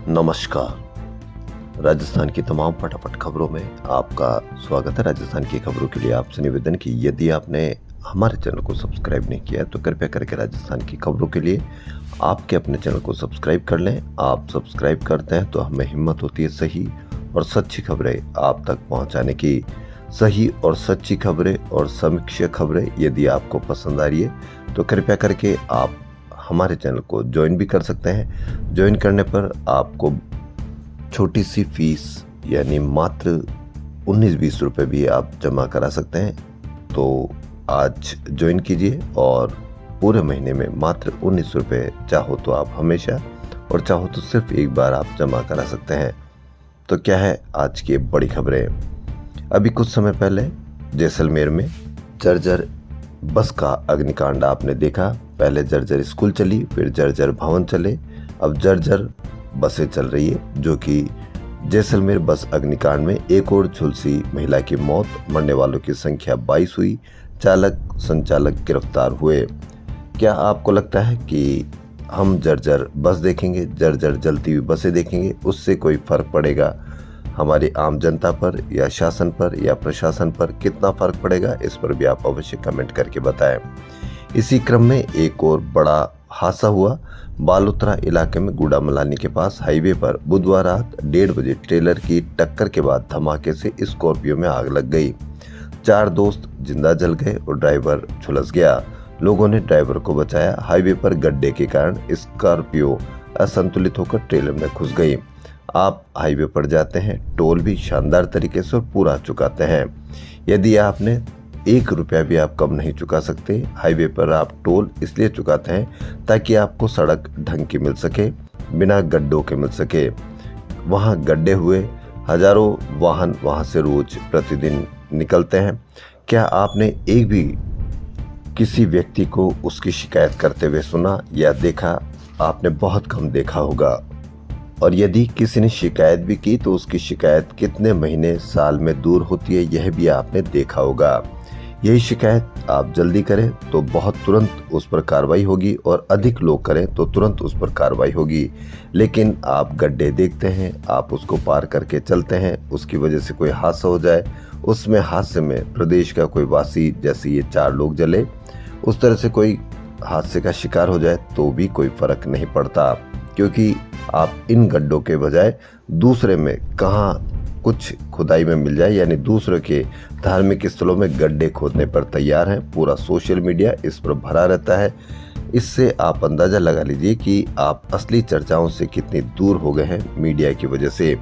नमस्कार। राजस्थान की तमाम फटाफट खबरों में आपका स्वागत है। राजस्थान की खबरों के लिए आपसे निवेदन कि यदि आपने हमारे चैनल को सब्सक्राइब नहीं किया है तो कृपया करके राजस्थान की खबरों के लिए आपके अपने चैनल को सब्सक्राइब कर लें। आप सब्सक्राइब करते हैं तो हमें हिम्मत होती है सही और सच्ची खबरें आप तक पहुंचाने की। सही और सच्ची खबरें और समीक्षा खबरें यदि आपको पसंद आ रही है तो कृपया करके आप हमारे चैनल को ज्वाइन भी कर सकते हैं। ज्वाइन करने पर आपको छोटी सी फीस यानी मात्र 19-20 रुपये भी आप जमा करा सकते हैं। तो आज ज्वाइन कीजिए और पूरे महीने में मात्र 19 रुपये, चाहो तो आप हमेशा और चाहो तो सिर्फ एक बार आप जमा करा सकते हैं। तो क्या है आज की बड़ी खबरें। अभी कुछ समय पहले जैसलमेर में जर्जर बस का अग्निकांड आपने देखा। पहले जर्जर स्कूल चली, फिर जर्जर भवन चले, अब जर्जर बसें चल रही है, जो कि जैसलमेर बस अग्निकांड में एक और झुलसी महिला की मौत, मरने वालों की संख्या 22 हुई, चालक संचालक गिरफ्तार हुए। क्या आपको लगता है कि हम जर्जर बस देखेंगे, जर्जर जलती हुई बसें देखेंगे, उससे कोई फर्क पड़ेगा हमारी आम जनता पर या शासन पर या प्रशासन पर? कितना फर्क पड़ेगा इस पर भी आप अवश्य कमेंट करके बताएं। इसी क्रम में एक और बड़ा हादसा हुआ। बालोतरा इलाके में गुड़ामलानी के पास हाईवे पर बुधवार रात 1:30 बजे ट्रेलर की टक्कर के बाद धमाके से स्कॉर्पियो में आग लग गई। 4 दोस्त जिंदा जल गए और ड्राइवर झुलस गया। लोगों ने ड्राइवर को बचाया। हाईवे पर गड्ढे के कारण स्कॉर्पियो असंतुलित होकर ट्रेलर में घुस गई। आप हाईवे पर जाते हैं, टोल भी शानदार तरीके से और पूरा चुकाते हैं। यदि आपने 1 रुपया भी आप कम नहीं चुका सकते। हाईवे पर आप टोल इसलिए चुकाते हैं ताकि आपको सड़क ढंग की मिल सके, बिना गड्ढों के मिल सके। वहाँ गड्ढे हुए, हजारों वाहन वहाँ से रोज प्रतिदिन निकलते हैं। क्या आपने एक भी किसी व्यक्ति को उसकी शिकायत करते हुए सुना या देखा? आपने बहुत कम देखा होगा। और यदि किसी ने शिकायत भी की तो उसकी शिकायत कितने महीने साल में दूर होती है, यह भी आपने देखा होगा। यही शिकायत आप जल्दी करें तो बहुत तुरंत उस पर कार्रवाई होगी और अधिक लोग करें तो तुरंत उस पर कार्रवाई होगी। लेकिन आप गड्ढे देखते हैं, आप उसको पार करके चलते हैं, उसकी वजह से कोई हादसा हो जाए, उसमें हादसे में प्रदेश का कोई वासी, जैसे ये 4 लोग जले, उस तरह से कोई हादसे का शिकार हो जाए तो भी कोई फर्क नहीं पड़ता, क्योंकि आप इन गड्ढों के बजाय दूसरे में कहाँ कुछ खुदाई में मिल जाए, यानी दूसरे के धार्मिक स्थलों में गड्ढे खोदने पर तैयार हैं। पूरा सोशल मीडिया इस पर भरा रहता है। इससे आप अंदाजा लगा लीजिए कि आप असली चर्चाओं से कितनी दूर हो गए हैं मीडिया की वजह से।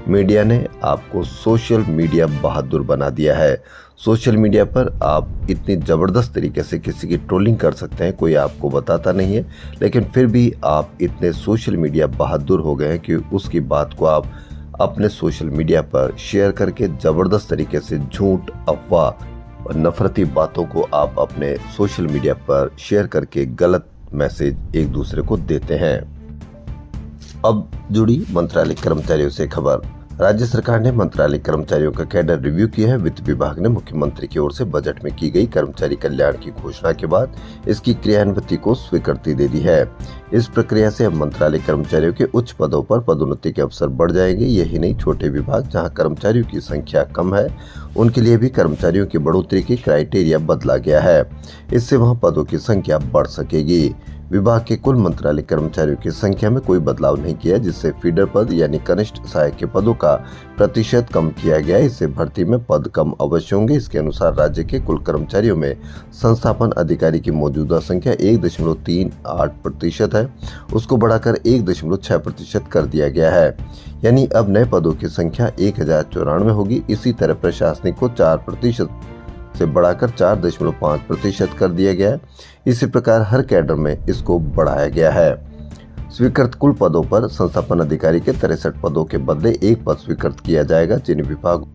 मीडिया ने आपको सोशल मीडिया बहादुर बना दिया है। सोशल मीडिया पर आप इतनी ज़बरदस्त तरीके से किसी की ट्रोलिंग कर सकते हैं, कोई आपको बताता नहीं है, लेकिन फिर भी आप इतने सोशल मीडिया बहादुर हो गए हैं कि उसकी बात को आप अपने सोशल मीडिया पर शेयर करके ज़बरदस्त तरीके से झूठ, अफवाह और नफरती बातों को आप अपने सोशल मीडिया पर शेयर करके गलत मैसेज एक दूसरे को देते हैं। अब जुड़ी मंत्रालय कर्मचारियों से खबर। राज्य सरकार ने मंत्रालय कर्मचारियों का कैडर रिव्यू किया है। वित्त विभाग ने मुख्यमंत्री की ओर से बजट में की गई कर्मचारी कल्याण की घोषणा के बाद इसकी क्रियान्विति को स्वीकृति दे दी है। इस प्रक्रिया से अब मंत्रालय कर्मचारियों के उच्च पदों पर पदोन्नति के अवसर बढ़ जाएंगे। यही नहीं, छोटे विभाग जहां कर्मचारियों की संख्या कम है उनके लिए भी कर्मचारियों की बढ़ोतरी की क्राइटेरिया बदला गया है। इससे वहां पदों की संख्या बढ़ सकेगी। विभाग के कुल मंत्रालय कर्मचारियों की संख्या में कोई बदलाव नहीं किया, जिससे फीडर पद यानी कनिष्ठ सहायक के पदों का प्रतिशत कम किया गया। इससे भर्ती में पद कम अवश्य होंगे। इसके अनुसार राज्य के कुल कर्मचारियों में संस्थापन अधिकारी की मौजूदा संख्या 1.38% है, उसको बढ़ाकर 1.6% कर दिया गया है। यानी अब नए पदों की संख्या 1094 होगी। इसी तरह प्रशासनिक को 4% से बढ़ाकर 4.5% कर दिया गया है। इसी प्रकार हर कैडर में इसको बढ़ाया गया है। स्वीकृत कुल पदों पर संस्थापन अधिकारी के 63 पदों के बदले 1 पद स्वीकृत किया जाएगा। जिन विभाग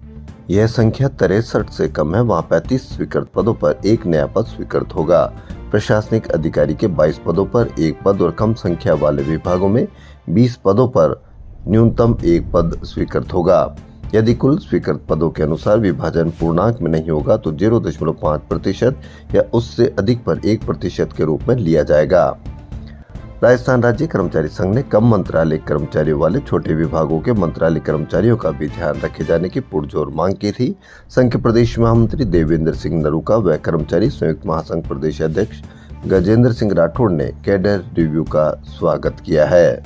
यह संख्या 63 से कम है वहां 35 स्वीकृत पदों पर 1 नया पद स्वीकृत होगा। प्रशासनिक अधिकारी के 22 पदों पर 1 पद और कम संख्या वाले विभागों में 20 पदों पर न्यूनतम 1 पद स्वीकृत होगा। यदि कुल स्वीकृत पदों के अनुसार विभाजन पूर्णांक में नहीं होगा तो 0.5% या उससे अधिक पर 1% के रूप में लिया जाएगा। राजस्थान राज्य कर्मचारी संघ ने कम मंत्रालय कर्मचारियों वाले छोटे विभागों के मंत्रालय कर्मचारियों का भी ध्यान रखे जाने की पुरजोर मांग की थी। संघ के प्रदेश महामंत्री देवेंद्र सिंह नरूका व कर्मचारी संयुक्त महासंघ प्रदेश अध्यक्ष गजेंद्र सिंह राठौड़ ने कैडर रिव्यू का स्वागत किया है।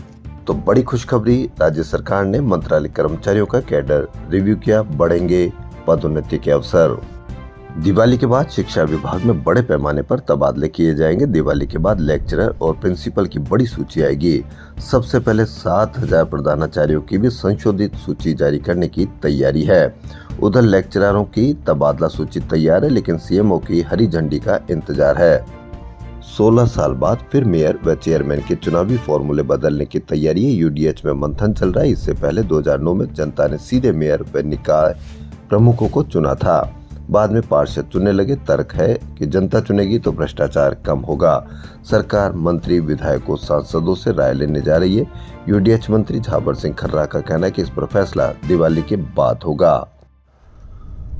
तो बड़ी खुशखबरी, राज्य सरकार ने मंत्रालय कर्मचारियों का कैडर रिव्यू किया, बढ़ेंगे पदोन्नति के अवसर। दिवाली के बाद शिक्षा विभाग में बड़े पैमाने पर तबादले किए जाएंगे। दिवाली के बाद लेक्चरर और प्रिंसिपल की बड़ी सूची आएगी। सबसे पहले 7000 प्रधानाचार्यों की भी संशोधित सूची जारी करने की तैयारी है। उधर लेक्चररों की तबादला सूची तैयार है, लेकिन सीएमओ की हरी झंडी का इंतजार है। 16 साल बाद फिर मेयर व चेयरमैन के चुनावी फॉर्मूले बदलने की तैयारी है। यूडीएच में मंथन चल रहा है। इससे पहले 2009 में जनता ने सीधे मेयर व निकाय प्रमुखों को चुना था, बाद में पार्षद चुनने लगे। तर्क है कि जनता चुनेगी तो भ्रष्टाचार कम होगा। सरकार मंत्री, विधायकों, सांसदों से राय लेने जा रही है। यूडीएच मंत्री झाबर सिंह खर्रा का कहना है कि इस पर फैसला दिवाली के बाद होगा।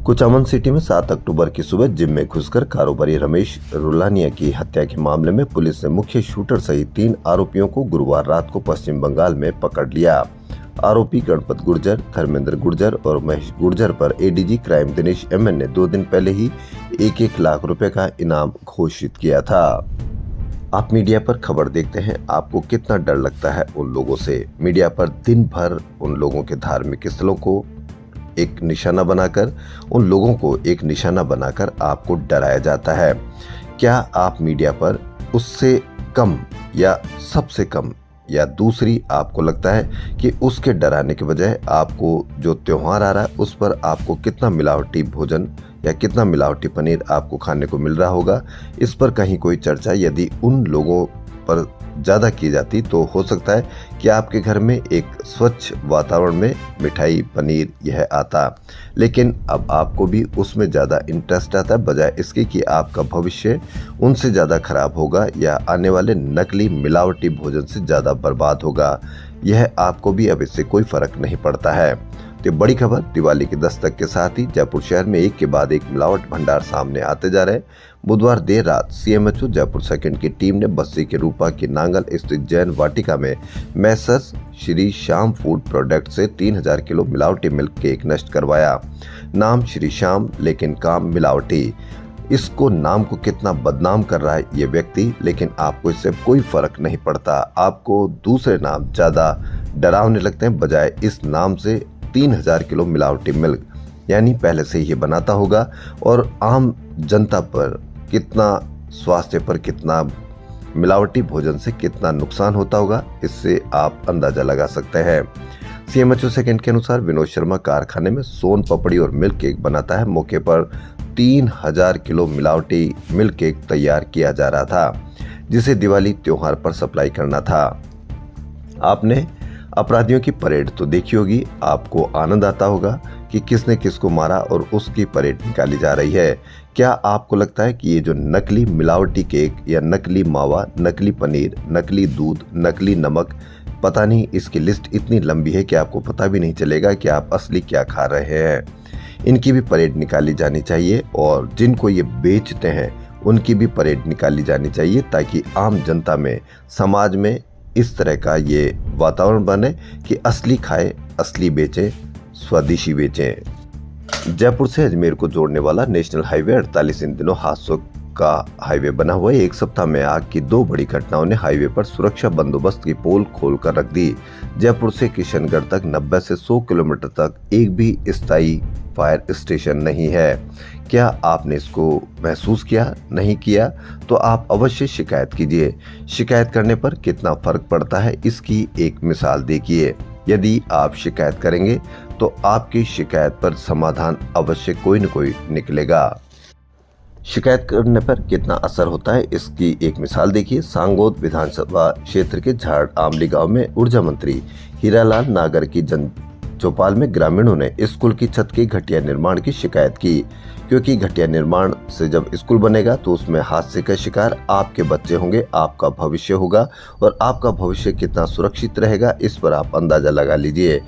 कुचामन सिटी में 7 अक्टूबर की सुबह जिम में घुसकर कारोबारी रमेश रुलानिया की हत्या के मामले में पुलिस ने मुख्य शूटर सहित 3 आरोपियों को गुरुवार रात को पश्चिम बंगाल में पकड़ लिया। आरोपी गणपत गुर्जर, धर्मेंद्र गुर्जर और महेश गुर्जर पर एडीजी क्राइम दिनेश एमएन ने 2 दिन पहले ही 1-1 लाख रुपए का इनाम घोषित किया था। आप मीडिया पर खबर देखते हैं, आपको कितना डर लगता है उन लोगों से। मीडिया पर दिन भर उन लोगों के धार्मिक स्थलों को एक निशाना बनाकर, उन लोगों को एक निशाना बनाकर आपको डराया जाता है। क्या आप मीडिया पर उससे कम या सबसे कम, या दूसरी आपको लगता है कि उसके डराने के बजाय आपको जो त्योहार आ रहा है उस पर आपको कितना मिलावटी भोजन या कितना मिलावटी पनीर आपको खाने को मिल रहा होगा, इस पर कहीं कोई चर्चा यदि उन लोगों पर ज़्यादा की जाती तो हो सकता है कि आपके घर में एक स्वच्छ वातावरण में मिठाई, पनीर यह आता। लेकिन अब आपको भी उसमें ज़्यादा इंटरेस्ट आता है, बजाय इसके कि आपका भविष्य उनसे ज़्यादा खराब होगा या आने वाले नकली मिलावटी भोजन से ज़्यादा बर्बाद होगा। यह आपको भी अब इससे कोई फर्क नहीं पड़ता है। तो बड़ी खबर दिवाली की दस्तक के साथ ही जयपुर शहर में एक के बाद एक मिलावट भंडार सामने आते जा रहे हैं। बुधवार देर रात सीएमएचओ जयपुर सेकंड की टीम ने बस्सी के रूपा की नांगल स्थित जैन वाटिका में Messrs Shri Shyam food product से 3000 किलो मिलावटी मिल्क केक नष्ट करवाया। नाम श्री श्याम, लेकिन काम मिलावटी। इसको नाम को कितना बदनाम कर रहा है ये व्यक्ति, लेकिन आपको इससे कोई फर्क नहीं पड़ता। आपको दूसरे नाम ज्यादा डरावने लगते हैं, बजाय इस नाम से 3000 किलो मिलावटी मिल्क, यानी पहले से ही बनाता होगा और आम जनता पर कितना, स्वास्थ्य पर कितना, मिलावटी भोजन से कितना नुकसान होता होगा, इससे आप अंदाजा लगा सकते हैं। सीएमएचओ सेकंड के अनुसार विनोद शर्मा कारखाने में सोन पपड़ी और मिल्क केक बनाता है। मौके पर 3000 किलो मिलावटी मिल्क केक तैयार किया जा रहा था, जिसे दिवाली त्योहार पर सप्लाई करना था। आपने अपराधियों की परेड तो देखी होगी, आपको आनंद आता होगा कि किसने किसको मारा और उसकी परेड निकाली जा रही है। क्या आपको लगता है कि ये जो नकली मिलावटी केक या नकली मावा, नकली पनीर, नकली दूध, नकली नमक, पता नहीं, इसकी लिस्ट इतनी लंबी है कि आपको पता भी नहीं चलेगा कि आप असली क्या खा रहे हैं। इनकी भी परेड निकाली जानी चाहिए और जिनको ये बेचते हैं उनकी भी परेड निकाली जानी चाहिए, ताकि आम जनता में, समाज में इस तरह का ये वातावरण बने कि असली खाए, असली बेचें, स्वदेशी बेचें। जयपुर से अजमेर को जोड़ने वाला नेशनल हाईवे 48 इन दिनों हादसों का हाईवे बना हुआ है। एक सप्ताह में आग की 2 बड़ी घटनाओं ने हाईवे पर सुरक्षा बंदोबस्त की पोल खोल कर रख दी। जयपुर से किशनगढ़ तक 90 से 100 किलोमीटर तक एक भी स्थायी फायर स्टेशन नहीं है। क्या आपने इसको महसूस किया? नहीं किया तो आप अवश्य शिकायत कीजिए। शिकायत करने पर कितना फर्क पड़ता है, इसकी एक मिसाल देखिए। यदि आप शिकायत करेंगे तो आपकी शिकायत पर समाधान अवश्य कोई न कोई निकलेगा। शिकायत करने पर कितना असर होता है, इसकी एक मिसाल देखिए। सांगोद विधानसभा क्षेत्र के झाड़ आमली गांव में ऊर्जा मंत्री हीरालाल नागर की चौपाल में ग्रामीणों ने स्कूल की छत के घटिया निर्माण की शिकायत की, क्योंकि घटिया निर्माण से जब स्कूल बनेगा तो उसमें हादसे का शिकार आपके बच्चे होंगे, आपका भविष्य होगा, और आपका भविष्य कितना सुरक्षित रहेगा इस पर आप अंदाजा लगा लीजिए।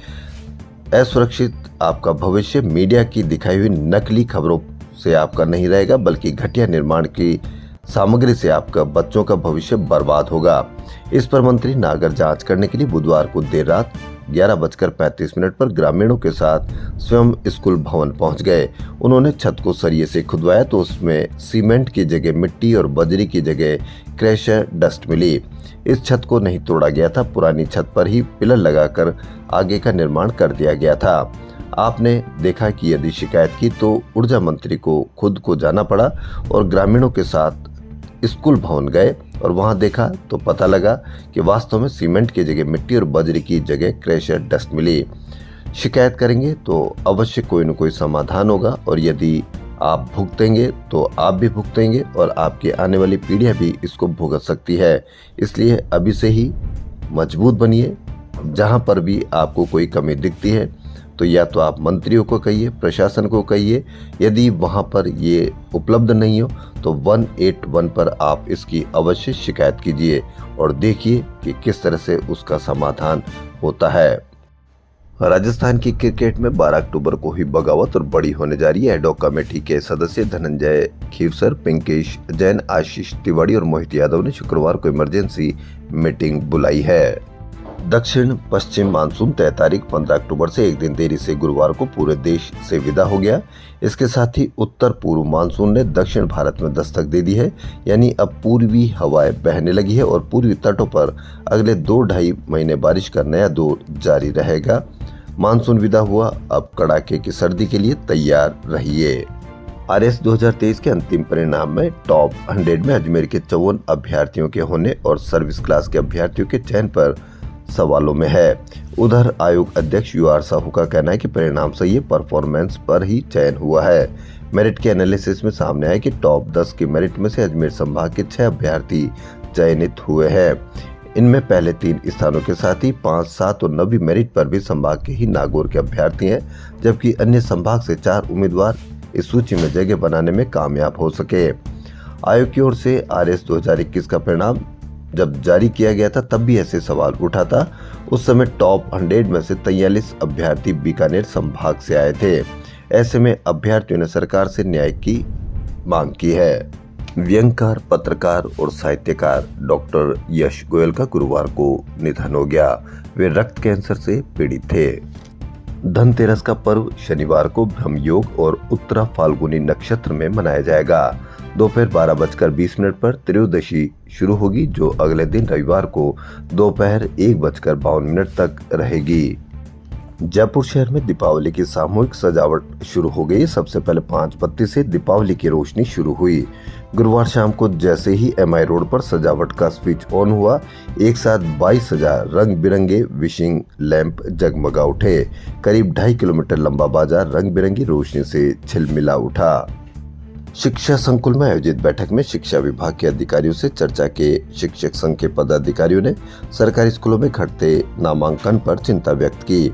असुरक्षित आपका भविष्य मीडिया की दिखाई हुई नकली खबरों से आपका नहीं रहेगा, बल्कि घटिया निर्माण की सामग्री से आपका बच्चों का भविष्य बर्बाद होगा। इस पर मंत्री नागर जांच करने के लिए बुधवार को देर रात 11:35 पर ग्रामीणों के साथ स्वयं स्कूल भवन पहुंच गए। उन्होंने छत को सरिये से खुदवाया तो उसमें सीमेंट की जगह मिट्टी और बजरी की जगह क्रैशर डस्ट मिली। इस छत को नहीं तोड़ा गया था, पुरानी छत पर ही पिलर लगाकर आगे का निर्माण कर दिया गया था। आपने देखा कि यदि शिकायत की तो ऊर्जा मंत्री को खुद को जाना पड़ा और ग्रामीणों के साथ स्कूल भवन गए और वहां देखा तो पता लगा कि वास्तव में सीमेंट की जगह मिट्टी और बजरी की जगह क्रैशर डस्ट मिली। शिकायत करेंगे तो अवश्य कोई न कोई समाधान होगा और यदि आप भुगतेंगे तो आप भी भुगतेंगे और आपकी आने वाली पीढ़ियां भी इसको भुगत सकती है। इसलिए अभी से ही मजबूत बनिए। जहां पर भी आपको कोई कमी दिखती है तो या तो आप मंत्रियों को कहिए, प्रशासन को कहिए। यदि वहां पर ये उपलब्ध नहीं हो तो 181 पर आप इसकी अवश्य शिकायत कीजिए और देखिए कि किस तरह से उसका समाधान होता है। राजस्थान की क्रिकेट में 12 अक्टूबर को ही बगावत और बड़ी होने जा रही है। एडॉक कमेटी के सदस्य धनंजय खीवसर, पिंकेश जैन, आशीष तिवारी और मोहित यादव ने शुक्रवार को इमरजेंसी मीटिंग बुलाई है। दक्षिण पश्चिम मानसून तय तारीख 15 अक्टूबर से एक दिन देरी से गुरुवार को पूरे देश से विदा हो गया। इसके साथ ही उत्तर पूर्व मानसून ने दक्षिण भारत में दस्तक दे दी है, यानी अब पूर्वी हवाएं बहने लगी है और पूर्वी तटों पर अगले 2-2.5 महीने बारिश का नया दौर जारी रहेगा। मानसून विदा हुआ, अब कड़ाके की सर्दी के लिए तैयार रहिए। RS 2023 के अंतिम परिणाम में टॉप 100 में अजमेर के 54 अभ्यर्थियों के होने और सर्विस क्लास के अभ्यर्थियों के चयन पर सवालों में है। उधर आयोग अध्यक्ष UR साहू का कहना है कि परिणाम से ये परफॉर्मेंस पर ही चयन हुआ है। मेरिट के एनालिसिस में सामने आया कि टॉप 10 की मेरिट में से अजमेर संभाग के 6 अभ्यर्थी चयनित हुए हैं। इनमें पहले 3 स्थानों के साथ ही 5, 7 और 9वीं मेरिट पर भी संभाग के ही नागौर के अभ्यर्थी हैं, जबकि अन्य संभाग से 4 उम्मीदवार इस सूची में जगह बनाने में कामयाब हो सके। आयोग की ओर से RS 2021 का परिणाम जब जारी किया गया था तब भी ऐसे सवाल उठा था। उस समय टॉप 100 में से 43 अभ्यर्थी बीकानेर संभाग से आए थे। ऐसे में अभ्यर्थियों ने सरकार से न्याय की मांग की है। व्यंगकार, पत्रकार और साहित्यकार डॉक्टर यश गोयल का गुरुवार को निधन हो गया। वे रक्त कैंसर से पीड़ित थे। धनतेरस का पर्व शनिवार को ब्रह्मयोग और उत्तरा फाल्गुनी नक्षत्र में मनाया जाएगा। दोपहर 12:20 पर त्रयोदशी शुरू होगी, जो अगले दिन रविवार को दोपहर 1:52 तक रहेगी। जयपुर शहर में दीपावली की सामूहिक सजावट शुरू हो गई। सबसे पहले 5 बत्ती से दीपावली की रोशनी शुरू हुई। गुरुवार शाम को जैसे ही MI रोड पर सजावट का स्विच ऑन हुआ, एक साथ 22,000 रंग बिरंगे विशिंग लैंप जगमगा उठे। करीब 2.5 किलोमीटर लंबा बाजार रंग बिरंगी रोशनी से झिलमिला उठा। शिक्षा संकुल में आयोजित बैठक में शिक्षा विभाग के अधिकारियों से चर्चा के शिक्षक संघ के पदाधिकारियों ने सरकारी स्कूलों में घटते नामांकन पर चिंता व्यक्त की।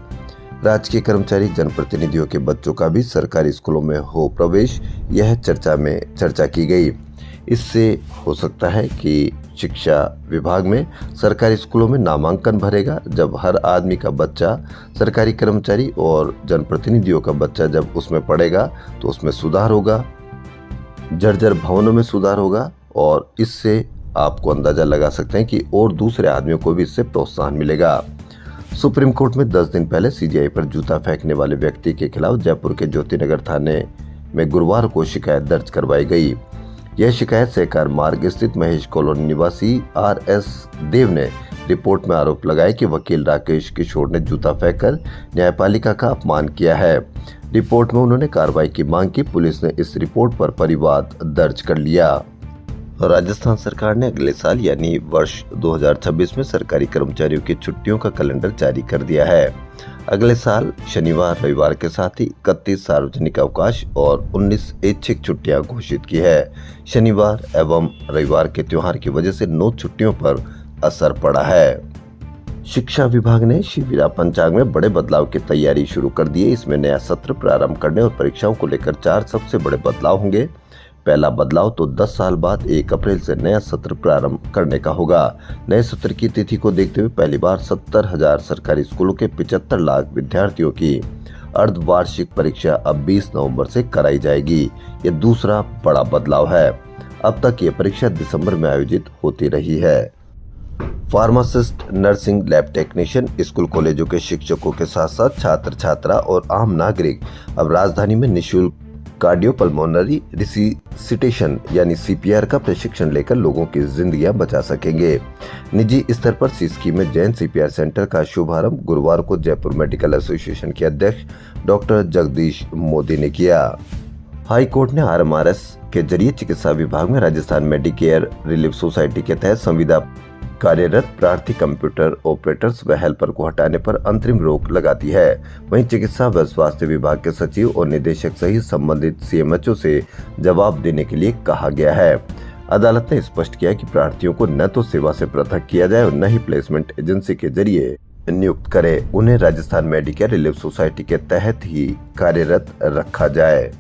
राजकीय कर्मचारी जनप्रतिनिधियों के बच्चों का भी सरकारी स्कूलों में हो प्रवेश, यह चर्चा की गई। इससे हो सकता है कि शिक्षा विभाग में सरकारी स्कूलों में नामांकन भरेगा। जब हर आदमी का बच्चा, सरकारी कर्मचारी और जनप्रतिनिधियों का बच्चा जब उसमें पढ़ेगा तो उसमें सुधार होगा, जर्जर भवनों में सुधार होगा और इससे आपको अंदाजा लगा सकते हैं कि और दूसरे आदमियों को भी इससे प्रोत्साहन मिलेगा। सुप्रीम कोर्ट में 10 दिन पहले CGI पर जूता फेंकने वाले व्यक्ति के खिलाफ जयपुर के ज्योतिनगर थाने में गुरुवार को शिकायत दर्ज करवाई गई। यह शिकायत सहकार मार्ग स्थित महेश कॉलोनी निवासी RS देव ने रिपोर्ट में आरोप लगाया कि वकील राकेश किशोर ने जूता फेंककर न्यायपालिका का अपमान किया है। रिपोर्ट में उन्होंने कार्रवाई की मांग की। पुलिस ने इस रिपोर्ट पर परिवाद दर्ज कर लिया। राजस्थान सरकार ने अगले साल यानी वर्ष 2026 में सरकारी कर्मचारियों की छुट्टियों का कैलेंडर जारी कर दिया है। अगले साल शनिवार रविवार के साथ ही 31 सार्वजनिक अवकाश और 19 ऐच्छिक छुट्टियां घोषित की है। शनिवार एवं रविवार के त्योहार की वजह से 9 छुट्टियों पर असर पड़ा है। शिक्षा विभाग ने शिविरा पंचांग में बड़े बदलाव की तैयारी शुरू कर दी है। इसमें नया सत्र प्रारंभ करने और परीक्षाओं को लेकर 4 सबसे बड़े बदलाव होंगे। पहला बदलाव तो 10 साल बाद 1 अप्रैल से नया सत्र प्रारंभ करने का होगा। नए सत्र की तिथि को देखते हुए पहली बार 70,000 सरकारी स्कूलों के 75 लाख विद्यार्थियों की अर्धवार्षिक परीक्षा अब 20 नवंबर से कराई जाएगी। यह दूसरा बड़ा बदलाव है। अब तक ये परीक्षा दिसंबर में आयोजित होती रही है। Pharmacist, nursing, lab technician, school कॉलेजों के शिक्षकों के साथ साथ छात्र छात्रा और आम नागरिक अब राजधानी में निःशुल्क कार्डियोपल्मोनरी रिसिसिटेशन यानी CPR का प्रशिक्षण लेकर लोगों की जिंदगियां बचा सकेंगे। निजी स्तर पर सिसकी में जैन CPR सेंटर का शुभारंभ गुरुवार को जयपुर मेडिकल एसोसिएशन के अध्यक्ष डॉक्टर जगदीश मोदी ने किया। हाई कोर्ट ने RMRS के जरिए चिकित्सा विभाग में राजस्थान मेडिकेयर रिलीफ सोसाइटी के तहत संविदा कार्यरत प्रार्थी कंप्यूटर ऑपरेटर्स व हेल्पर को हटाने पर अंतरिम रोक लगा दी है। वहीं चिकित्सा व स्वास्थ्य विभाग के सचिव और निदेशक सहित संबंधित CMHO से जवाब देने के लिए कहा गया है। अदालत ने स्पष्ट किया कि प्रार्थियों को न तो सेवा से पृथक किया जाए और न ही प्लेसमेंट एजेंसी के जरिए नियुक्त करे। उन्हें राजस्थान मेडिकेयर रिलीफ सोसाइटी के तहत ही कार्यरत रखा जाए।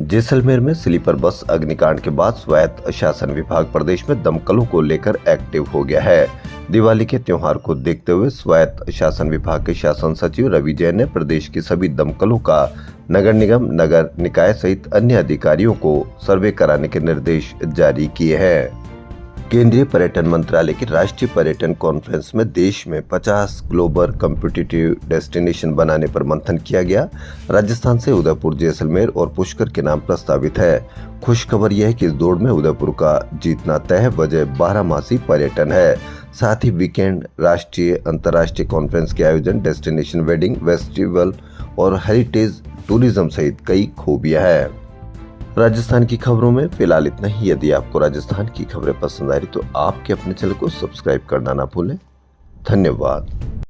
जैसलमेर में स्लीपर बस अग्निकांड के बाद स्वायत्त शासन विभाग प्रदेश में दमकलों को लेकर एक्टिव हो गया है। दिवाली के त्योहार को देखते हुए स्वायत्त शासन विभाग के शासन सचिव रवि जैन ने प्रदेश की सभी दमकलों का नगर निगम, नगर निकाय सहित अन्य अधिकारियों को सर्वे कराने के निर्देश जारी किए हैं। केंद्रीय पर्यटन मंत्रालय की राष्ट्रीय पर्यटन कॉन्फ्रेंस में देश में 50 ग्लोबल कॉम्पिटिटिव डेस्टिनेशन बनाने पर मंथन किया गया। राजस्थान से उदयपुर, जैसलमेर और पुष्कर के नाम प्रस्तावित है। खुश खबर यह है कि इस दौड़ में उदयपुर का जीतना तय है। वजह 12 मासी पर्यटन है। साथ ही वीकेंड, राष्ट्रीय अंतर्राष्ट्रीय कॉन्फ्रेंस के आयोजन, डेस्टिनेशन वेडिंग, फेस्टिवल और हेरिटेज टूरिज्म सहित कई खूबियां हैं। राजस्थान की खबरों में फिलहाल इतना ही। यदि आपको राजस्थान की खबरें पसंद आ रही तो आपके अपने चैनल को सब्सक्राइब करना ना भूलें। धन्यवाद।